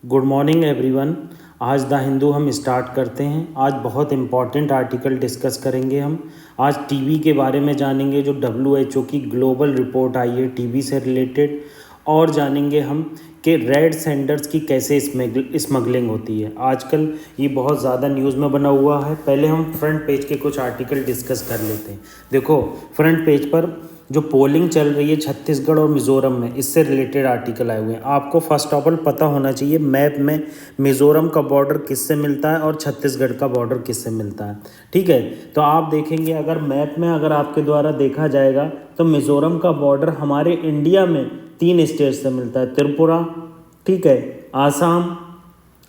Good morning everyone. आज the Hindu हम start करते हैं। आज बहुत इम्पॉर्टेंट आर्टिकल डिस्कस करेंगे हम। आज टीबी के बारे में जानेंगे, जो WHO की ग्लोबल रिपोर्ट आई है टीबी से रिलेटेड, और जानेंगे हम कि रेड सैंडर्स की कैसे स्मगलिंग होती है। आजकल ये बहुत ज़्यादा न्यूज़ में बना हुआ है। पहले हम फ्रंट पेज के कुछ आर्टिकल डिस्कस कर लेते हैं। देखो, फ्रंट पेज पर जो पोलिंग चल रही है छत्तीसगढ़ और मिज़ोरम में, इससे रिलेटेड आर्टिकल आए हुए हैं। आपको फर्स्ट ऑफ ऑल पता होना चाहिए मैप में मिज़ोरम का बॉर्डर किससे मिलता है और छत्तीसगढ़ का बॉर्डर किससे मिलता है। ठीक है, तो आप देखेंगे अगर मैप में अगर आपके द्वारा देखा जाएगा तो मिज़ोरम का बॉर्डर हमारे इंडिया में 3 स्टेट से मिलता है, त्रिपुरा, ठीक है, आसाम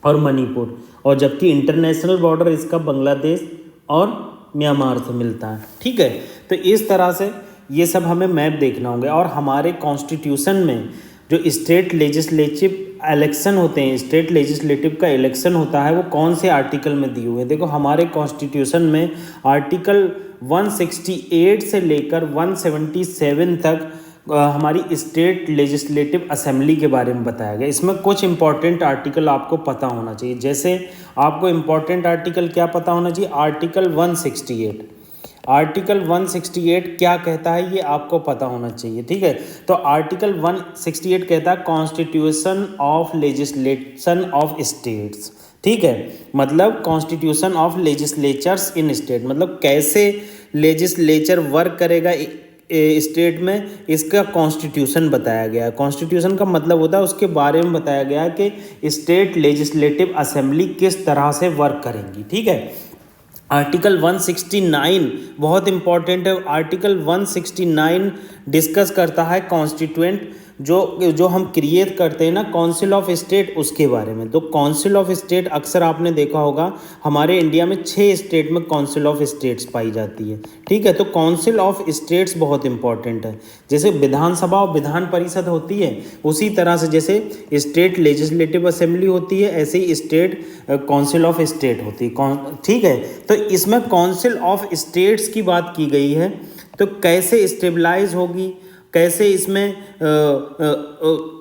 और मणिपुर, और जबकि इंटरनेशनल बॉर्डर इसका बांग्लादेश और म्यांमार से मिलता है। ठीक है, तो इस तरह से ये सब हमें मैप देखना होंगे। और हमारे कॉन्स्टिट्यूशन में जो स्टेट लेजिस्लेटिव इलेक्शन होते हैं, स्टेट लेजिस्लेटिव का इलेक्शन होता है, वो कौन से आर्टिकल में दिए हुए हैं। देखो, हमारे कॉन्स्टिट्यूशन में आर्टिकल 168 से लेकर 177 तक हमारी स्टेट लेजिस्लेटिव असेंबली के बारे में बताया गया। इसमें कुछ इंपॉर्टेंट आर्टिकल आपको पता होना चाहिए। जैसे आपको इंपॉर्टेंट आर्टिकल क्या पता होना चाहिए? आर्टिकल 168। आर्टिकल 168 क्या कहता है ये आपको पता होना चाहिए। ठीक है, तो आर्टिकल 168 कहता है constitution of legislation of states. ठीक है, मतलब constitution of legislatures in state, मतलब कैसे लेजिस्लेचर वर्क करेगा स्टेट में, इसका कॉन्स्टिट्यूशन बताया गया है। कॉन्स्टिट्यूशन का मतलब होता है उसके बारे में बताया गया है कि स्टेट लेजिस्लेटिव असेंबली किस तरह से वर्क करेंगी। ठीक है, आर्टिकल 169 बहुत इंपॉर्टेंट है। आर्टिकल 169 डिस्कस करता है कॉन्स्टिट्यूएंट जो हम क्रिएट करते हैं ना, काउंसिल ऑफ स्टेट, उसके बारे में। तो काउंसिल ऑफ स्टेट अक्सर आपने देखा होगा हमारे इंडिया में 6 स्टेट में काउंसिल ऑफ स्टेट्स पाई जाती है। ठीक है, तो काउंसिल ऑफ स्टेट्स बहुत इंपॉर्टेंट है। जैसे विधानसभा और विधान परिषद होती है, उसी तरह से जैसे स्टेट लेजिस्लेटिव असेंबली होती है, ऐसे ही स्टेट काउंसिल ऑफ स्टेट होती है। ठीक है, तो इसमें काउंसिल ऑफ स्टेट्स की बात की गई है। तो कैसे स्टेबलाइज होगी, कैसे इसमें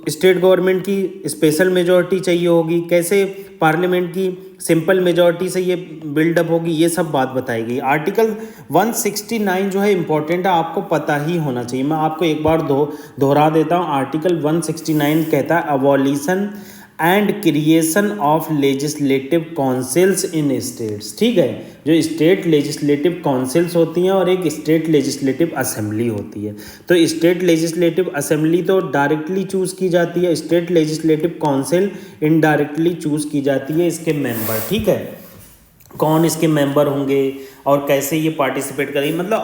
स्टेट गवर्नमेंट की स्पेशल मेजॉरिटी चाहिए होगी, कैसे पार्लियामेंट की सिंपल मेजॉरिटी से ये बिल्डअप होगी, ये सब बात बताई गई। आर्टिकल 169 जो है इंपॉर्टेंट है, आपको पता ही होना चाहिए। मैं आपको एक बार दोहरा देता हूँ। आर्टिकल 169 कहता है abolition and creation of legislative councils in states. ठीक है, जो स्टेट लेजिस्लेटिव काउंसिल्स होती हैं और एक स्टेट लेजिस्लेटिव असेंबली होती है। तो स्टेट लेजिस्लेटिव असेंबली तो डायरेक्टली चूज़ की जाती है, state legislative council indirectly choose की जाती है इसके मेंबर। ठीक है, कौन इसके मेंबर होंगे और कैसे ये पार्टिसिपेट करेंगे, मतलब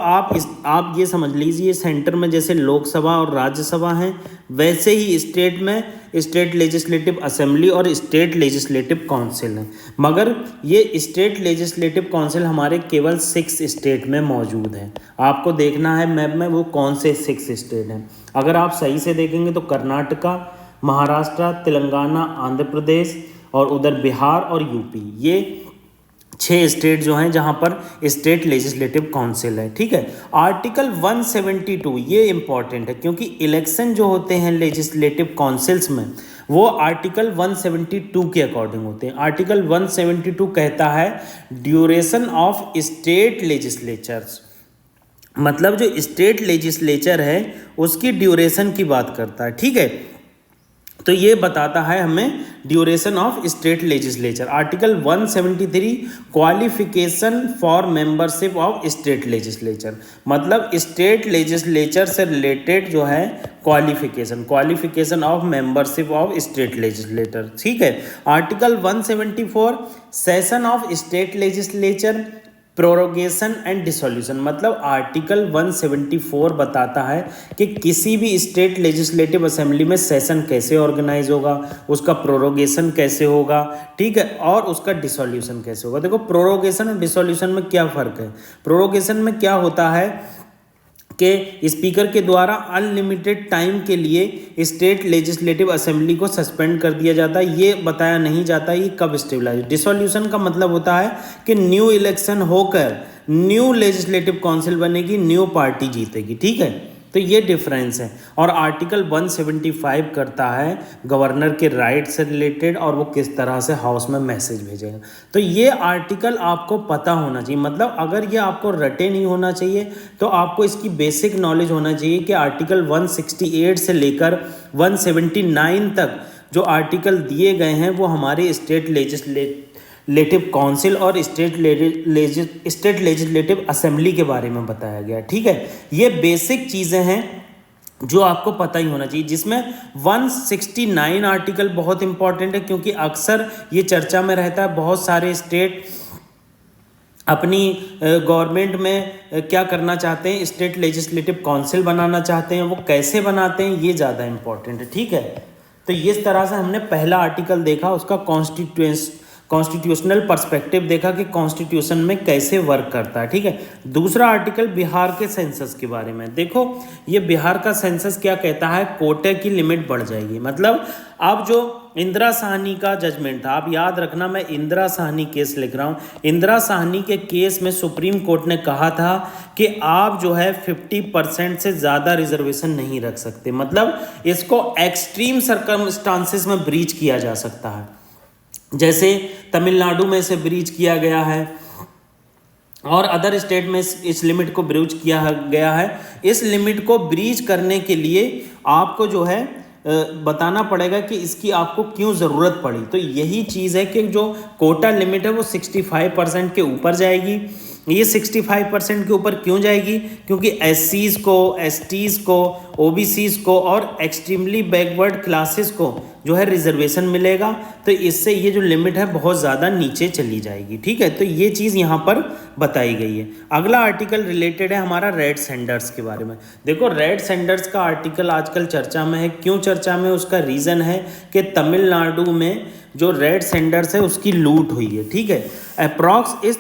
आप ये समझ लीजिए सेंटर में जैसे लोकसभा और राज्यसभा हैं, वैसे ही स्टेट में स्टेट लेजिस्लेटिव असेंबली और स्टेट लेजिस्लेटिव काउंसिल है। मगर ये स्टेट लेजिस्लेटिव काउंसिल हमारे केवल 6 स्टेट में मौजूद है। आपको देखना है मैप में वो कौन से 6 स्टेट हैं। अगर आप सही से देखेंगे तो कर्नाटका, महाराष्ट्र, तेलंगाना, आंध्र प्रदेश और उधर बिहार और यूपी, ये 6 स्टेट जो हैं जहां पर स्टेट लेजिस्लेटिव काउंसिल है। ठीक है, आर्टिकल 172 ये इंपॉर्टेंट है क्योंकि इलेक्शन जो होते हैं लेजिस्लेटिव काउंसिल्स में वो आर्टिकल 172 के अकॉर्डिंग होते हैं। आर्टिकल 172 कहता है ड्यूरेशन ऑफ स्टेट लेजिस्लेचर्स, मतलब जो स्टेट लेजिस्लेचर है उसकी ड्यूरेशन की बात करता है। ठीक है, तो ये बताता है हमें duration of state legislature. Article 173 qualification for membership of state legislature, मतलब स्टेट लेजिस्लेचर से रिलेटेड जो है qualification of membership of state legislator. ठीक है, article 174 session of state legislature, prorogation and dissolution, मतलब आर्टिकल 174 बताता है कि किसी भी स्टेट लेजिस्लेटिव असेंबली में सेशन कैसे ऑर्गेनाइज होगा, उसका प्रोरोगेशन कैसे होगा, ठीक है, और उसका डिसोल्यूशन कैसे होगा। देखो, प्रोरोगेशन और डिसोल्यूशन में क्या फ़र्क है। प्रोरोगेशन में क्या होता है कि स्पीकर के द्वारा अनलिमिटेड टाइम के लिए स्टेट लेजिस्लेटिव असेंबली को सस्पेंड कर दिया जाता है, ये बताया नहीं जाता ये कब स्टेबलाइज। डिसोल्यूशन का मतलब होता है कि न्यू इलेक्शन होकर न्यू लेजिस्लेटिव काउंसिल बनेगी, न्यू पार्टी जीतेगी। ठीक है, तो ये डिफरेंस है। और आर्टिकल 175 करता है गवर्नर के राइट से रिलेटेड और वो किस तरह से हाउस में मैसेज भेजेगा। तो ये आर्टिकल आपको पता होना चाहिए, मतलब अगर ये आपको रटे नहीं होना चाहिए तो आपको इसकी बेसिक नॉलेज होना चाहिए कि आर्टिकल 168 से लेकर 179 तक जो आर्टिकल दिए गए हैं वो हमारे स्टेट लेजिस्लेटिव काउंसिल और स्टेट लेजिस्लेटिव असेंबली के बारे में बताया गया। ठीक है, ये बेसिक चीज़ें हैं जो आपको पता ही होना चाहिए, जिसमें 169 आर्टिकल बहुत इंपॉर्टेंट है क्योंकि अक्सर ये चर्चा में रहता है। बहुत सारे स्टेट अपनी गवर्नमेंट में क्या करना चाहते हैं, स्टेट लेजिस्लेटिव काउंसिल बनाना चाहते हैं, वो कैसे बनाते हैं ये ज़्यादा इंपॉर्टेंट है। ठीक है, तो इस तरह से हमने पहला आर्टिकल देखा, उसका कॉन्स्टिट्यूशनल पर्सपेक्टिव देखा कि कॉन्स्टिट्यूशन में कैसे वर्क करता है। ठीक है, दूसरा आर्टिकल बिहार के सेंसस के बारे में। देखो ये बिहार का सेंसस क्या कहता है, कोटे की लिमिट बढ़ जाएगी। मतलब अब जो इंदिरा साहनी का जजमेंट था, आप याद रखना मैं इंदिरा साहनी केस लिख रहा हूँ, इंदिरा साहनी के केस में सुप्रीम कोर्ट ने कहा था कि आप जो है 50% से ज़्यादा रिजर्वेशन नहीं रख सकते। मतलब इसको एक्सट्रीम सर्कमस्टांसिस में ब्रीच किया जा सकता है, जैसे तमिलनाडु में इसे ब्रीच किया गया है और अदर स्टेट में इस लिमिट को ब्रीच किया गया है। इस लिमिट को ब्रीच करने के लिए आपको जो है बताना पड़ेगा कि इसकी आपको क्यों ज़रूरत पड़ी। तो यही चीज़ है कि जो कोटा लिमिट है वो 65% के ऊपर जाएगी। ये 65% के ऊपर क्यों जाएगी, क्योंकि एससीज़ को, एसटीज़ को, ओबीसीज़ को और एक्सट्रीमली बैकवर्ड क्लासेस को जो है रिजर्वेशन मिलेगा। तो इससे ये जो लिमिट है बहुत ज़्यादा नीचे चली जाएगी। ठीक है, तो ये चीज़ यहाँ पर बताई गई है। अगला आर्टिकल रिलेटेड है हमारा रेड सेंडर्स के बारे में। देखो रेड सेंडर्स का आर्टिकल आजकल चर्चा में है। क्यों चर्चा में, उसका रीज़न है कि तमिलनाडु में जो रेड सेंडर्स है उसकी लूट हुई है। ठीक है, अप्रॉक्स इस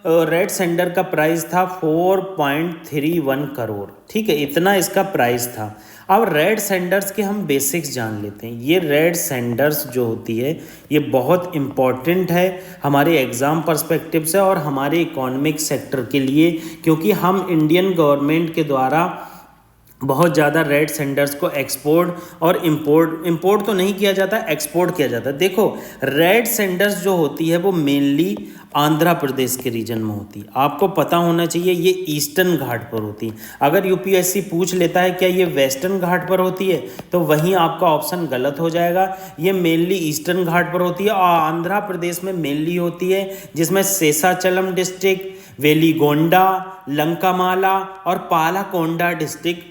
रेड सेंडर का प्राइस था 4.31 करोड़। ठीक है, इतना इसका प्राइस था। अब रेड सेंडर्स के हम बेसिक्स जान लेते हैं। ये रेड सेंडर्स जो होती है ये बहुत इम्पॉर्टेंट है हमारे एग्ज़ाम पर्सपेक्टिव से और हमारे इकोनॉमिक सेक्टर के लिए, क्योंकि हम इंडियन गवर्नमेंट के द्वारा बहुत ज़्यादा रेड सेंडर्स को एक्सपोर्ट और इंपोर्ट तो नहीं किया जाता, एक्सपोर्ट किया जाता है। देखो रेड सेंडर्स जो होती है वो मेनली आंध्र प्रदेश के रीजन में होती है। आपको पता होना चाहिए ये ईस्टर्न घाट पर होती है। अगर यूपीएससी पूछ लेता है क्या ये वेस्टर्न घाट पर होती है तो वहीं आपका ऑप्शन गलत हो जाएगा। ये मेनली ईस्टर्न घाट पर होती है और आंध्र प्रदेश में मेनली होती है, जिसमें शेषाचलम डिस्ट्रिक्ट, वेलिगोंडा, लंकामाला और पालाकोंडा डिस्ट्रिक्ट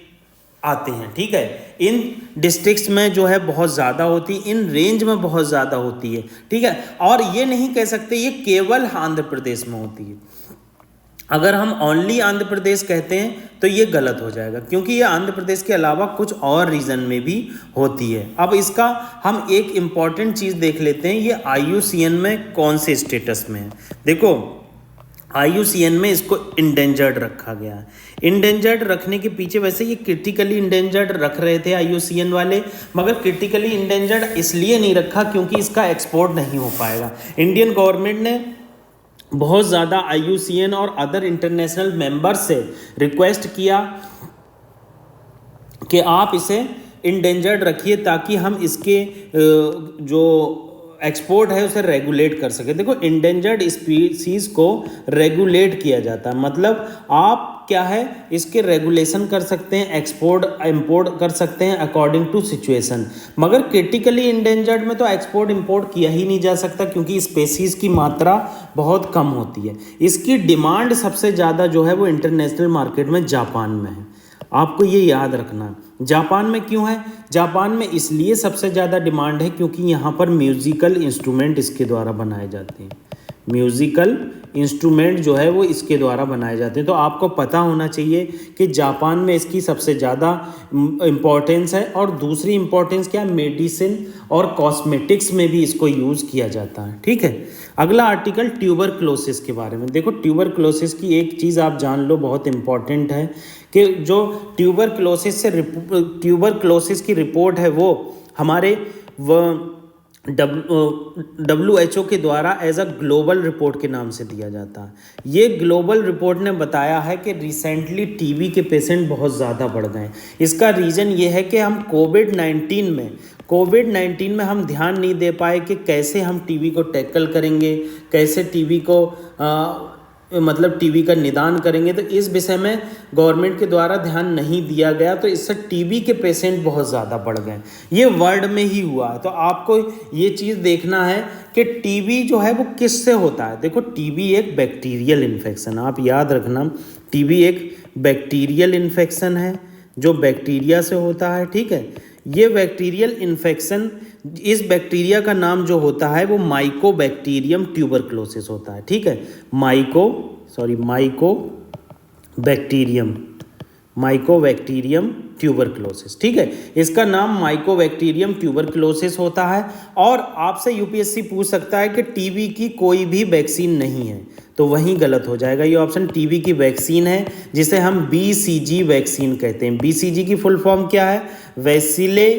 आते हैं। ठीक है, इन डिस्ट्रिक्ट्स में जो है बहुत ज़्यादा होती है, इन रेंज में बहुत ज़्यादा होती है। ठीक है, और ये नहीं कह सकते ये केवल आंध्र प्रदेश में होती है। अगर हम ओनली आंध्र प्रदेश कहते हैं तो ये गलत हो जाएगा, क्योंकि ये आंध्र प्रदेश के अलावा कुछ और रीजन में भी होती है। अब इसका हम एक इम्पॉर्टेंट चीज़ देख लेते हैं, ये IUCN में कौन से स्टेटस में है। देखो IUCN में इसको इंडेंजर्ड रखा गया है। इंडेंजर्ड रखने के पीछे वैसे ये क्रिटिकली इंडेंजर्ड रख रहे थे IUCN वाले, मगर क्रिटिकली इंडेंजर्ड इसलिए नहीं रखा क्योंकि इसका एक्सपोर्ट नहीं हो पाएगा। इंडियन गवर्नमेंट ने बहुत ज़्यादा IUCN और अदर इंटरनेशनल मेंबर्स से रिक्वेस्ट किया कि आप इसे इंडेंजर्ड रखिए ताकि हम इसके जो एक्सपोर्ट है उसे रेगुलेट कर सके। देखो इंडेंजर्ड स्पीसीज़ को रेगुलेट किया जाता है, मतलब आप क्या है इसके रेगुलेशन कर सकते हैं, एक्सपोर्ट इंपोर्ट कर सकते हैं अकॉर्डिंग टू सिचुएशन। मगर क्रिटिकली इंडेंजर्ड में तो एक्सपोर्ट इंपोर्ट किया ही नहीं जा सकता क्योंकि स्पेसीज़ की मात्रा बहुत कम होती है। इसकी डिमांड सबसे ज़्यादा जो है वो इंटरनेशनल मार्केट में जापान में है। आपको ये याद रखना है। जापान में क्यों है, जापान में इसलिए सबसे ज़्यादा डिमांड है क्योंकि यहाँ पर म्यूज़िकल इंस्ट्रूमेंट इसके द्वारा बनाए जाते हैं। म्यूज़िकल इंस्ट्रूमेंट जो है वो इसके द्वारा बनाए जाते हैं। तो आपको पता होना चाहिए कि जापान में इसकी सबसे ज़्यादा इम्पोर्टेंस है। और दूसरी इम्पोर्टेंस क्या है, मेडिसिन और कॉस्मेटिक्स में भी इसको यूज़ किया जाता है। ठीक है, अगला आर्टिकल ट्यूबरक्लोसिस के बारे में। देखो ट्यूबरक्लोसिस की एक चीज़ आप जान लो, बहुत इम्पॉर्टेंट है कि जो ट्यूबरक्लोसिस की रिपोर्ट है वो हमारे WHO के द्वारा एज अ ग्लोबल रिपोर्ट के नाम से दिया जाता है। ये ग्लोबल रिपोर्ट ने बताया है कि रिसेंटली टीबी के पेशेंट बहुत ज़्यादा बढ़ गए हैं। इसका रीज़न ये है कि हम कोविड 19 में हम ध्यान नहीं दे पाए कि कैसे हम टीबी को टैकल करेंगे, कैसे टीबी को मतलब टीबी का निदान करेंगे। तो इस विषय में गवर्नमेंट के द्वारा ध्यान नहीं दिया गया, तो इससे टीबी के पेशेंट बहुत ज़्यादा बढ़ गए। ये वर्ल्ड में ही हुआ है। तो आपको ये चीज़ देखना है कि टीबी जो है वो किससे होता है। देखो, टीबी एक बैक्टीरियल इन्फेक्शन, आप याद रखना, टीबी एक बैक्टीरियल इन्फेक्शन है जो बैक्टीरिया से होता है। ठीक है, ये बैक्टीरियल इन्फेक्शन, इस बैक्टीरिया का नाम जो होता है वो माइकोबैक्टीरियम ट्यूबरक्लोसिस होता है। ठीक है, माइकोबैक्टीरियम ट्यूबरक्लोसिस। ठीक है, इसका नाम माइकोबैक्टीरियम ट्यूबरक्लोसिस होता है। और आपसे यूपीएससी पूछ सकता है कि टीबी की कोई भी वैक्सीन नहीं है, तो वहीं गलत हो जाएगा। ये ऑप्शन टीबी की वैक्सीन है जिसे हम बीसीजी वैक्सीन कहते हैं। बीसीजी की फुल फॉर्म क्या है? वैसिले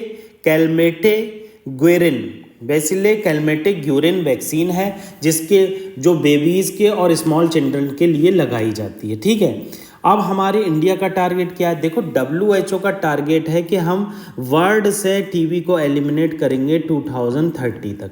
कैलमेटे ग्यूरिन वैक्सीन है, जिसके जो बेबीज़ के और स्मॉल चिल्ड्रन के लिए लगाई जाती है। ठीक है, अब हमारे इंडिया का टारगेट क्या है? देखो, WHO का टारगेट है कि हम वर्ल्ड से टीबी को एलिमिनेट करेंगे 2030 तक।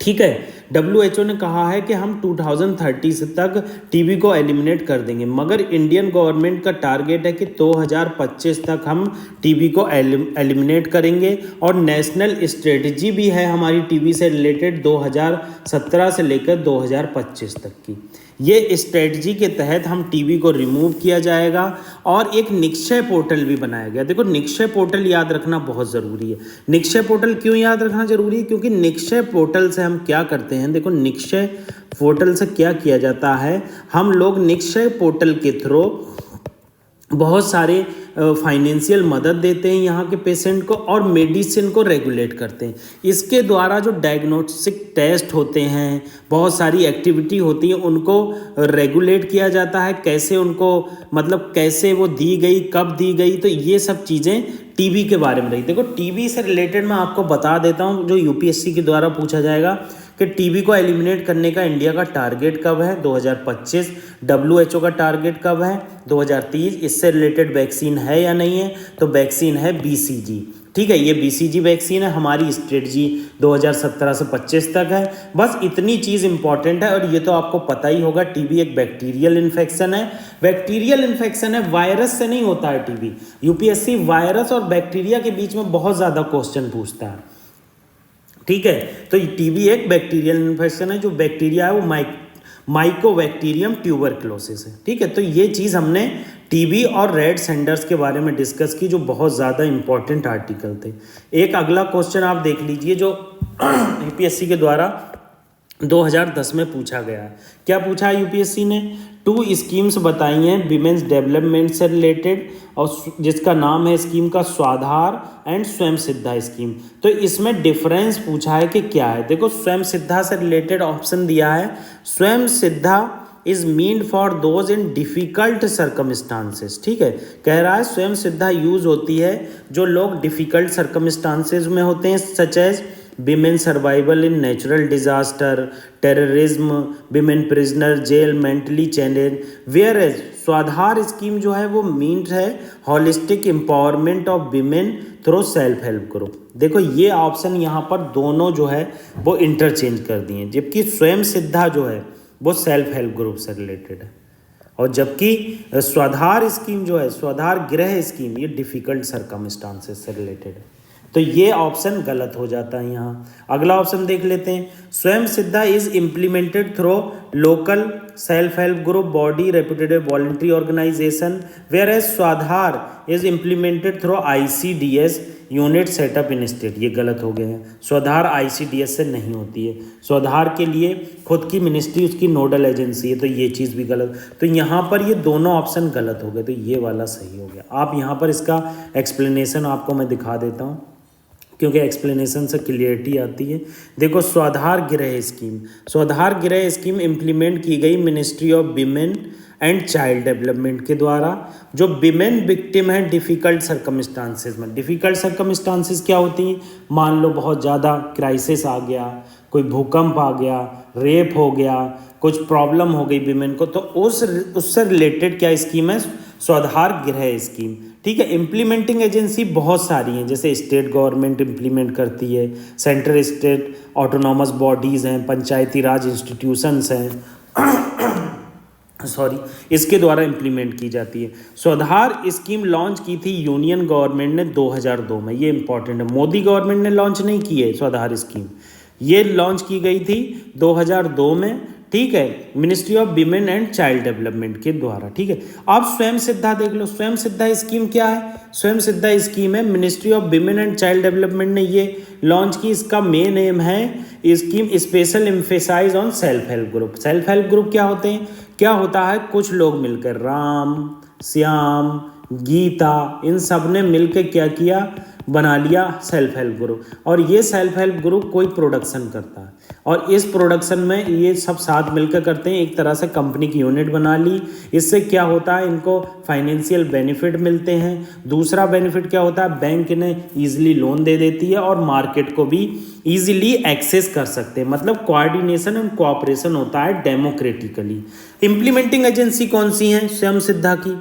ठीक है, WHO ने कहा है कि हम 2030 तक टीबी को एलिमिनेट कर देंगे, मगर इंडियन गवर्नमेंट का टारगेट है कि 2025 तक हम टीबी को एलिमिनेट करेंगे। और नेशनल स्ट्रेटजी भी है हमारी टीबी से रिलेटेड 2017 से लेकर 2025 तक की। ये स्ट्रेटजी के तहत हम टीबी को रिमूव किया जाएगा और एक निक्षय पोर्टल भी बनाया गया। देखो, निक्षय पोर्टल याद रखना बहुत ज़रूरी है। निक्षय पोर्टल क्यों याद रखना जरूरी है? क्योंकि निक्षय पोर्टल से हम क्या करते हैं, देखो निक्षय पोर्टल से क्या किया जाता है, हम लोग निक्षय पोर्टल के थ्रू बहुत सारे फाइनेंशियल मदद देते हैं यहाँ के पेशेंट को और मेडिसिन को रेगुलेट करते हैं। इसके द्वारा जो डायग्नोस्टिक टेस्ट होते हैं, बहुत सारी एक्टिविटी होती है, उनको रेगुलेट किया जाता है। कैसे उनको मतलब कैसे वो दी गई, कब दी गई, तो ये सब चीज़ें टीबी के बारे में रही। देखो, टीबी से रिलेटेड मैं आपको बता देता हूँ, जो यूपीएससी के द्वारा पूछा जाएगा कि टीबी को एलिमिनेट करने का इंडिया का टारगेट कब है? 2025। WHO का टारगेट कब है? 2030। इससे रिलेटेड वैक्सीन है या नहीं है? तो वैक्सीन है BCG। ठीक है, ये BCG वैक्सीन है। हमारी स्ट्रेटजी 2017 से 25 तक है। बस इतनी चीज़ इंपॉर्टेंट है, और ये तो आपको पता ही होगा, टीबी एक बैक्टीरियल इन्फेक्शन है। बैक्टीरियल इन्फेक्शन है, वायरस से नहीं होता है टीबी। यूपीएससी वायरस और बैक्टीरिया के बीच में बहुत ज़्यादा क्वेश्चन पूछता है। ठीक है, तो टीबी एक बैक्टीरियल इन्फेक्शन है, जो बैक्टीरिया है वो माइकोबैक्टीरियम ट्यूबरक्लोसिस है। ठीक है, तो ये चीज़ हमने टीबी और रेड सेंडर्स के बारे में डिस्कस की, जो बहुत ज़्यादा इंपॉर्टेंट आर्टिकल थे। एक अगला क्वेश्चन आप देख लीजिए, जो यूपीएससी के द्वारा 2010 में पूछा गया है। क्या पूछा है यूपीएससी ने? 2 स्कीम्स बताई हैं विमेंस डेवलपमेंट से रिलेटेड, और जिसका नाम है स्कीम का स्वाधार एंड स्वयं सिद्धा स्कीम। तो इसमें डिफरेंस पूछा है कि क्या है। देखो, स्वयं सिद्धा से रिलेटेड ऑप्शन दिया है, स्वयं Siddha is meant for those in difficult circumstances. ठीक है, कह रहा है स्वयं सिद्धा यूज़ होती है जो लोग डिफ़िकल्ट सर्कमस्टांसेस में होते हैं, such as women survival in natural disaster, terrorism, women prisoner, jail, mentally challenge. Whereas Swadhar scheme जो है वो मीन्ड है holistic empowerment of women through self help group. देखो, ये ऑप्शन यहाँ पर दोनों जो है वो इंटरचेंज कर दिए, जबकि स्वयं सिद्धा जो है वो सेल्फ हेल्प ग्रुप से रिलेटेड है, और जबकि स्वाधार स्कीम जो है, स्वाधार गृह स्कीम, ये डिफ़िकल्ट सर्कमस्टांसेस से रिलेटेड है। तो ये ऑप्शन गलत हो जाता है यहाँ। अगला ऑप्शन देख लेते हैं, Swayam Siddha is implemented through local self help group, body, reputed voluntary organisation, whereas Swadhar is implemented through ICDS unit setup in state. ये गलत हो गए हैं, स्वाधार ICDS से नहीं होती है, स्वाधार के लिए खुद की मिनिस्ट्री, उसकी नोडल एजेंसी है, तो ये चीज़ भी गलत। तो यहाँ पर ये दोनों ऑप्शन गलत हो गए, तो ये वाला सही हो गया। आप यहाँ पर इसका एक्सप्लेनेशन आपको मैं दिखा देता हूँ, क्योंकि एक्सप्लेनेशन से क्लियरिटी आती है। देखो, स्वाधार गृह स्कीम, स्वाधार गृह स्कीम इम्प्लीमेंट की गई ministry of women and child development के द्वारा जो विमेन विक्टिम है डिफ़िकल्ट सर्कमस्टांसेस में। डिफ़िकल्ट सर्कमस्टांसेस क्या होती हैं? मान लो बहुत ज़्यादा क्राइसिस आ गया, कोई भूकंप आ गया, रेप हो गया, कुछ प्रॉब्लम हो गई विमेन को, तो उससे रिलेटेड क्या स्कीम है? स्वाधार गृह स्कीम। ठीक है। इम्प्लीमेंटिंग एजेंसी बहुत सारी हैं, जैसे स्टेट गवर्नमेंट इम्प्लीमेंट करती है, सेंट्रल स्टेट ऑटोनॉमस बॉडीज़ हैं, पंचायती राज इंस्टीट्यूशंस हैं सॉरी, इसके द्वारा इम्प्लीमेंट की जाती है। स्वाधार स्कीम लॉन्च की थी यूनियन गवर्नमेंट ने 2002 में, ये इंपॉर्टेंट है। मोदी गवर्नमेंट ने लॉन्च नहीं की है स्वाधार स्कीम, ये लॉन्च की गई थी 2002 में। ठीक है, ministry of women and child development के द्वारा। ठीक है। आप स्वयं सिद्धा देख लो, स्वयं सिद्धा स्कीम क्या है? स्वयं सिद्धा स्कीम है ministry of women and child development ने ये लॉन्च की। इसका मेन एम है scheme special emphasise on self help group. Self help group क्या होते हैं? क्या होता है, कुछ लोग मिलकर, राम, श्याम, गीता, इन सब ने मिलकर क्या किया, बना लिया सेल्फ हेल्प ग्रुप। और ये सेल्फ हेल्प ग्रुप कोई प्रोडक्शन करता है, और इस प्रोडक्शन में ये सब साथ मिलकर करते हैं, एक तरह से कंपनी की यूनिट बना ली। इससे क्या होता है, इनको फाइनेंशियल बेनिफिट मिलते हैं। दूसरा बेनिफिट क्या होता है, बैंक इन्हें ईजिली लोन दे देती है और मार्केट को भी ईजिली एक्सेस कर सकते हैं। मतलब कोऑर्डिनेशन एंड कोऑपरेशन होता है डेमोक्रेटिकली। इम्प्लीमेंटिंग एजेंसी कौन सी है स्वयं सिद्धा की?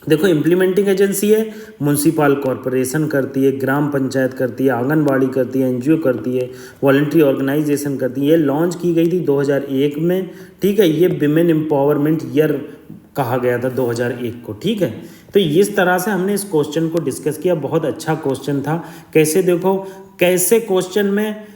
देखो, इम्प्लीमेंटिंग एजेंसी है म्यूनसिपल कॉरपोरेशन करती है, ग्राम पंचायत करती है, आंगनबाड़ी करती है, एनजीओ करती है, वॉलंटरी ऑर्गेनाइजेशन करती है। ये लॉन्च की गई थी 2001 में। ठीक है। ये विमेन एम्पावरमेंट ईयर कहा गया था 2001 को। ठीक है। तो इस तरह से हमने इस क्वेश्चन को डिस्कस किया, बहुत अच्छा क्वेश्चन था। कैसे देखो, कैसे क्वेश्चन में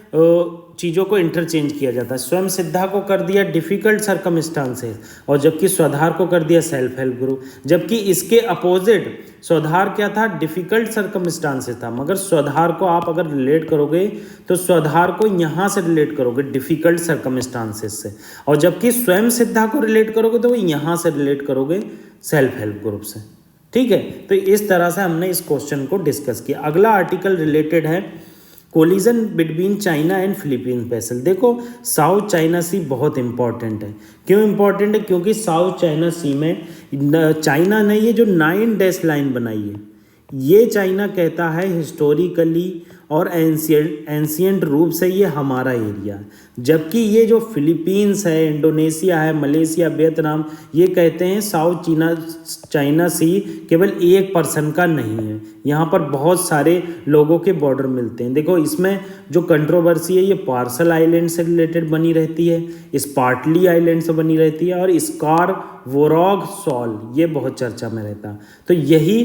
चीज़ों को इंटरचेंज किया जाता है। स्वयं सिद्धा को कर दिया डिफ़िकल्ट सर्कमस्टांसेस, और जबकि स्वाधार को कर दिया सेल्फ हेल्प ग्रुप। जबकि इसके अपोजिट स्वाधार क्या था, डिफ़िकल्ट सर्कमस्टांसेस था। मगर स्वाधार को आप अगर रिलेट करोगे तो स्वाधार को यहाँ से रिलेट करोगे डिफ़िकल्ट सर्कमस्टांसेस से, और जबकि स्वयं सिद्धा को रिलेट करोगे तो वो यहाँ से रिलेट करोगे सेल्फ हेल्प ग्रुप से। ठीक है। तो इस तरह से हमने इस क्वेश्चन को डिस्कस किया। अगला आर्टिकल रिलेटेड है collision between China and Philippines vessel. देखो, साउथ चाइना सी बहुत इंपॉर्टेंट है। क्यों इंपॉर्टेंट है? क्योंकि साउथ चाइना सी में चाइना ने ये जो 9 डैश लाइन बनाई है, ये चाइना कहता है हिस्टोरिकली और एंशियंट रूप से ये हमारा एरिया है। जबकि ये जो फिलीपींस है, इंडोनेशिया है, मलेशिया, वियतनाम, ये कहते हैं साउथ चाइना सी केवल एक पर्सन का नहीं है, यहाँ पर बहुत सारे लोगों के बॉर्डर मिलते हैं। देखो, इसमें जो कंट्रोवर्सी है ये पार्सल आइलैंड से रिलेटेड बनी रहती है, स्पार्टली आइलैंड से बनी रहती है, और स्कारवोरॉग सॉल ये बहुत चर्चा में रहता है। तो यही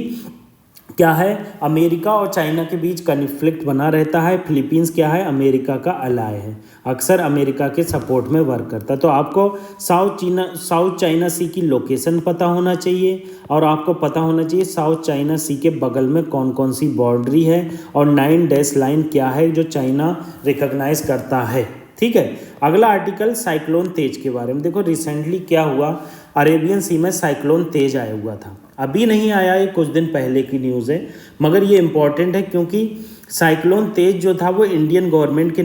क्या है, अमेरिका और चाइना के बीच कन्फ्लिक्ट बना रहता है। फिलीपींस क्या है, अमेरिका का अलाय है, अक्सर अमेरिका के सपोर्ट में वर्क करता है। तो आपको साउथ चाइना सी की लोकेशन पता होना चाहिए, और आपको पता होना चाहिए साउथ चाइना सी के बगल में कौन कौन सी बाउंड्री है, और 9 डैश लाइन क्या है जो चाइना रिकॉग्नाइज करता है। ठीक है। अगला आर्टिकल साइक्लोन तेज के बारे में। देखो, रिसेंटली क्या हुआ, अरेबियन सी में साइक्लोन तेज आया हुआ था। अभी नहीं आया, ये कुछ दिन पहले की न्यूज़ है, मगर ये इम्पॉर्टेंट है क्योंकि साइक्लोन तेज जो था वो इंडियन गवर्नमेंट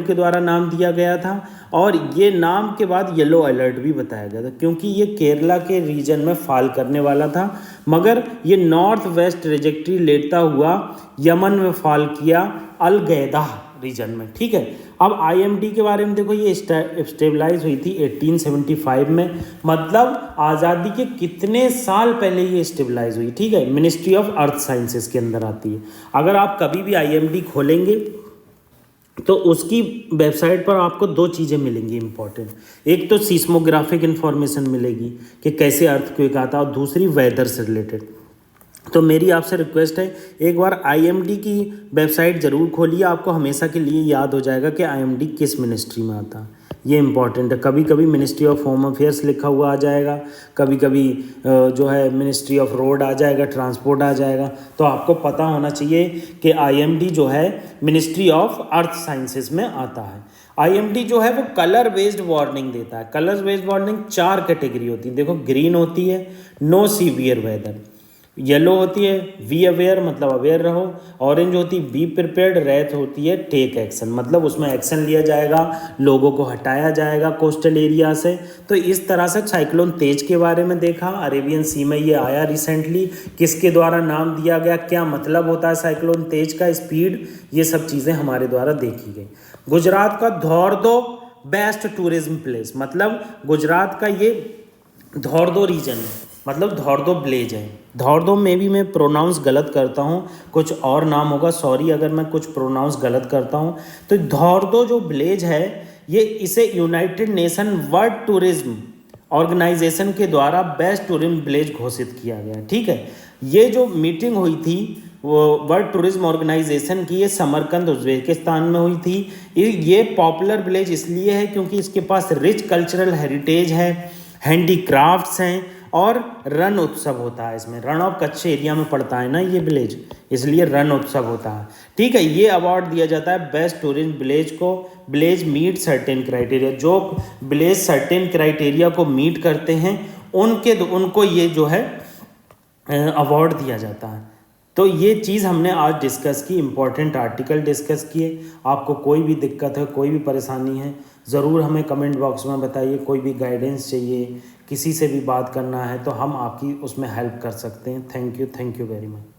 के द्वारा नाम दिया गया था, और ये नाम के बाद येलो अलर्ट भी बताया गया था, क्योंकि ये केरला के रीजन में फॉल करने वाला था, मगर ये नॉर्थ वेस्ट ट्रेजेक्ट्री लेता हुआ यमन में फॉल किया, अल गैदा रीजन में। ठीक है। अब आईएमडी के बारे में देखो, ये स्टेबलाइज हुई थी 1875 में, मतलब आज़ादी के कितने साल पहले ये स्टेबलाइज हुई। ठीक है। मिनिस्ट्री ऑफ अर्थ साइंसेस के अंदर आती है। अगर आप कभी भी आईएमडी खोलेंगे तो उसकी वेबसाइट पर आपको 2 चीज़ें मिलेंगी इंपॉर्टेंट। एक तो सीस्मोग्राफिक इन्फॉर्मेशन मिलेगी कि कैसे अर्थक्वेक आता है, और दूसरी वेदर से रिलेटेड। तो मेरी आपसे रिक्वेस्ट है, एक बार आईएमडी की वेबसाइट ज़रूर खोलिए, आपको हमेशा के लिए याद हो जाएगा कि आईएमडी किस मिनिस्ट्री में आता है। ये इंपॉर्टेंट है। कभी कभी मिनिस्ट्री ऑफ होम अफेयर्स लिखा हुआ आ जाएगा, कभी कभी जो है मिनिस्ट्री ऑफ रोड आ जाएगा, ट्रांसपोर्ट आ जाएगा। तो आपको पता होना चाहिए कि आईएमडी जो है मिनिस्ट्री ऑफ अर्थ साइंसेस में आता है। आईएमडी जो है वो कलर बेस्ड वार्निंग देता है। कलर बेस्ड वार्निंग 4 कैटेगरी होती है। देखो, ग्रीन होती है, नो सीवियर वेदर, येलो होती है वी अवेयर मतलब अवेयर रहो, ऑरेंज होती है बी प्रिपेयर्ड, रेड होती है टेक एक्शन मतलब उसमें एक्शन लिया जाएगा, लोगों को हटाया जाएगा कोस्टल एरिया से। तो इस तरह से साइक्लोन तेज के बारे में देखा, अरेबियन सी में ये आया रिसेंटली, किसके द्वारा नाम दिया गया, क्या मतलब होता है साइक्लोन तेज का, स्पीड, ये सब चीज़ें हमारे द्वारा देखी गई। गुजरात का धौरदो बेस्ट टूरिज्म प्लेस मतलब गुजरात का ये धौरदो रीजन है, मतलब धौरदो विलेज है। धौरदो में भी मैं प्रोनाउंस गलत करता हूँ, कुछ और नाम होगा, सॉरी अगर मैं कुछ प्रोनाउंस गलत करता हूँ। तो धौरदो जो विलेज है ये इसे United Nation World Tourism Organisation के द्वारा बेस्ट टूरिज्म विलेज घोषित किया गया। ठीक है, ये जो मीटिंग हुई थी वो वर्ल्ड टूरिज्म ऑर्गेनाइजेशन की, ये समरकंद उज्बेकिस्तान में हुई थी। ये पॉपुलर विलेज इसलिए है क्योंकि इसके पास रिच कल्चरल हेरिटेज है, हैंडीक्राफ्ट्स हैं और रण उत्सव होता है इसमें। रण ऑफ कच्छ एरिया में पड़ता है ना ये विलेज, इसलिए रण उत्सव होता है। ठीक है, ये अवार्ड दिया जाता है बेस्ट टूरिज्म विलेज को। विलेज मीट सर्टेन क्राइटेरिया, जो विलेज सर्टेन क्राइटेरिया को मीट करते हैं उनको ये जो है अवार्ड दिया जाता है। तो ये चीज़ हमने आज डिस्कस की, इम्पॉर्टेंट आर्टिकल डिस्कस किए। आपको कोई भी दिक्कत है, कोई भी परेशानी है, ज़रूर हमें कमेंट बॉक्स में बताइए। कोई भी गाइडेंस चाहिए, किसी से भी बात करना है तो हम आपकी उसमें हेल्प कर सकते हैं। Thank you very much.